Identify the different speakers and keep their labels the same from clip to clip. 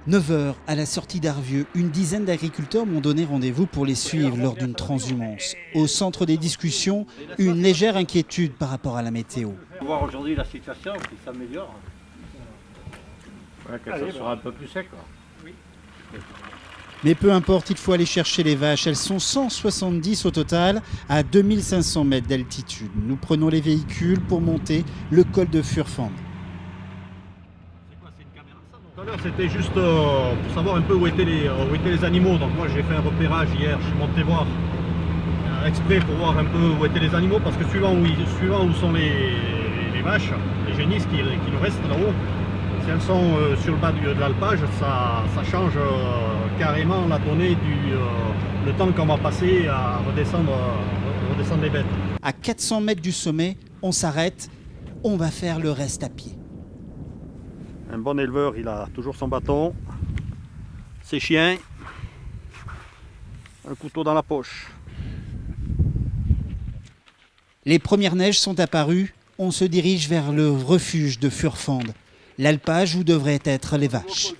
Speaker 1: 9 h à la sortie d'Arvieux, une dizaine d'agriculteurs m'ont donné rendez-vous pour les suivre lors d'une transhumance. Au centre des discussions, une légère inquiétude par rapport à la météo.
Speaker 2: On va voir aujourd'hui la situation qui s'améliore. Ouais, que ça sera un peu plus sec, quoi.
Speaker 1: Mais peu importe, il faut aller chercher les vaches. Elles sont 170 au total, à 2500 mètres d'altitude. Nous prenons les véhicules pour monter le col de Furfand.
Speaker 3: Tout à l'heure, c'était juste pour savoir un peu où étaient les animaux. Donc moi, j'ai fait un repérage hier, je suis monté voir exprès pour voir un peu où étaient les animaux, parce que suivant où sont les vaches, les génisses qui nous restent là-haut, si elles sont sur le bas de l'alpage, ça change carrément la donnée le temps qu'on va passer à redescendre les bêtes.
Speaker 1: À 400 mètres du sommet, on s'arrête, on va faire le reste à pied.
Speaker 3: Un bon éleveur, il a toujours son bâton, ses chiens, un couteau dans la poche.
Speaker 1: Les premières neiges sont apparues, on se dirige vers le refuge de Furfand, l'alpage où devraient être les vaches.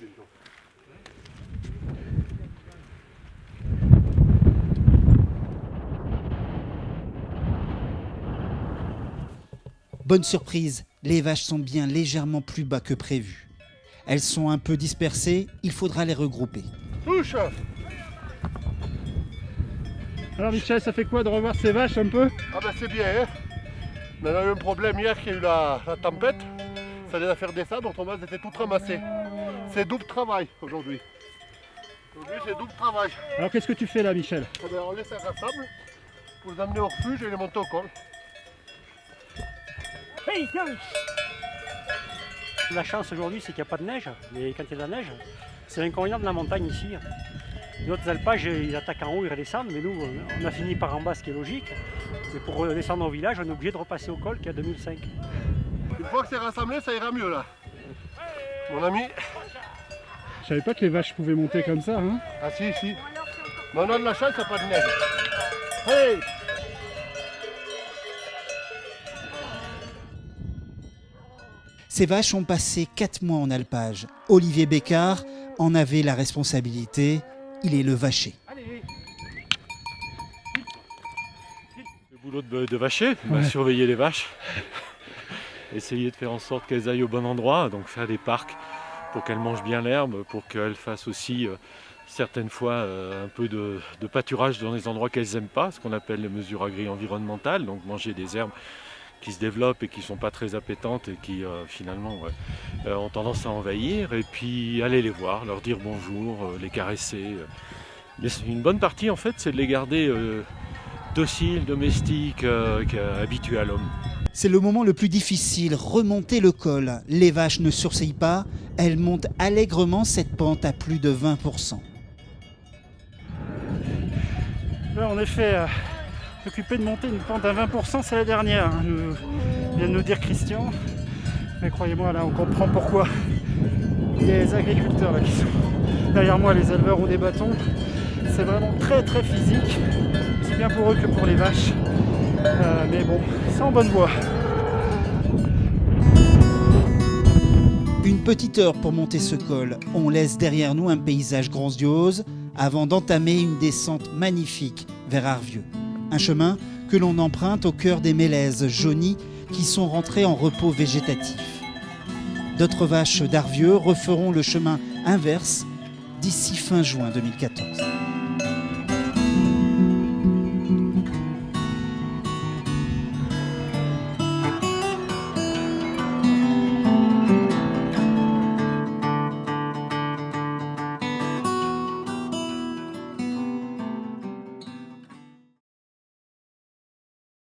Speaker 1: Bonne surprise, les vaches sont bien légèrement plus bas que prévu. Elles sont un peu dispersées, il faudra les regrouper.
Speaker 4: Touche. Alors Michel, ça fait quoi de revoir ces vaches un peu?
Speaker 5: Ah ben c'est bien, hein. On a eu un problème hier qu'il y a eu la tempête. Ça les a fait redescendre, autrement elles étaient toutes ramassées. C'est double travail aujourd'hui. Aujourd'hui c'est double travail.
Speaker 4: Alors qu'est-ce que tu fais là Michel?
Speaker 5: Ah ben, on laisse elles rassemble pour les amener au refuge et les monter au col.
Speaker 6: La chance aujourd'hui, c'est qu'il n'y a pas de neige, mais quand il y a de la neige, c'est l'inconvénient de la montagne ici. Les autres alpages, ils attaquent en haut, ils redescendent, mais nous, on a fini par en bas, ce qui est logique. Mais pour descendre au village, on est obligé de repasser au col qui est à 2005.
Speaker 5: Une fois que c'est rassemblé, ça ira mieux là. Mon ami.
Speaker 4: Je savais pas que les vaches pouvaient monter comme ça, hein?
Speaker 5: Ah si. Mais on a de la chance, il n'y a pas de neige. Hey!
Speaker 1: Ces vaches ont passé 4 mois en alpage. Olivier Bécard en avait la responsabilité, il est le vacher.
Speaker 7: Le boulot de vacher, surveiller les vaches, essayer de faire en sorte qu'elles aillent au bon endroit, donc faire des parcs pour qu'elles mangent bien l'herbe, pour qu'elles fassent aussi certaines fois un peu de pâturage dans les endroits qu'elles n'aiment pas, ce qu'on appelle les mesures agri-environnementales, donc manger des herbes qui se développent et qui ne sont pas très appétantes et qui finalement ont tendance à envahir, et puis aller les voir, leur dire bonjour, les caresser. Une bonne partie en fait, c'est de les garder dociles, domestiques, habitués à l'homme.
Speaker 1: C'est le moment le plus difficile, remonter le col. Les vaches ne sourcillent pas, elles montent allègrement cette pente à plus de 20%.
Speaker 4: Là, en effet, occupé de monter une pente à 20%, c'est la dernière, hein, vient de nous dire Christian. Mais croyez-moi, là, on comprend pourquoi. Les agriculteurs là, qui sont derrière moi, les éleveurs ont des bâtons. C'est vraiment très très physique, aussi bien pour eux que pour les vaches. Mais bon, c'est en bonne voie.
Speaker 1: Une petite heure pour monter ce col. On laisse derrière nous un paysage grandiose avant d'entamer une descente magnifique vers Arvieux. Un chemin que l'on emprunte au cœur des mélèzes jaunies qui sont rentrées en repos végétatif. D'autres vaches d'Arvieux referont le chemin inverse d'ici fin juin 2014.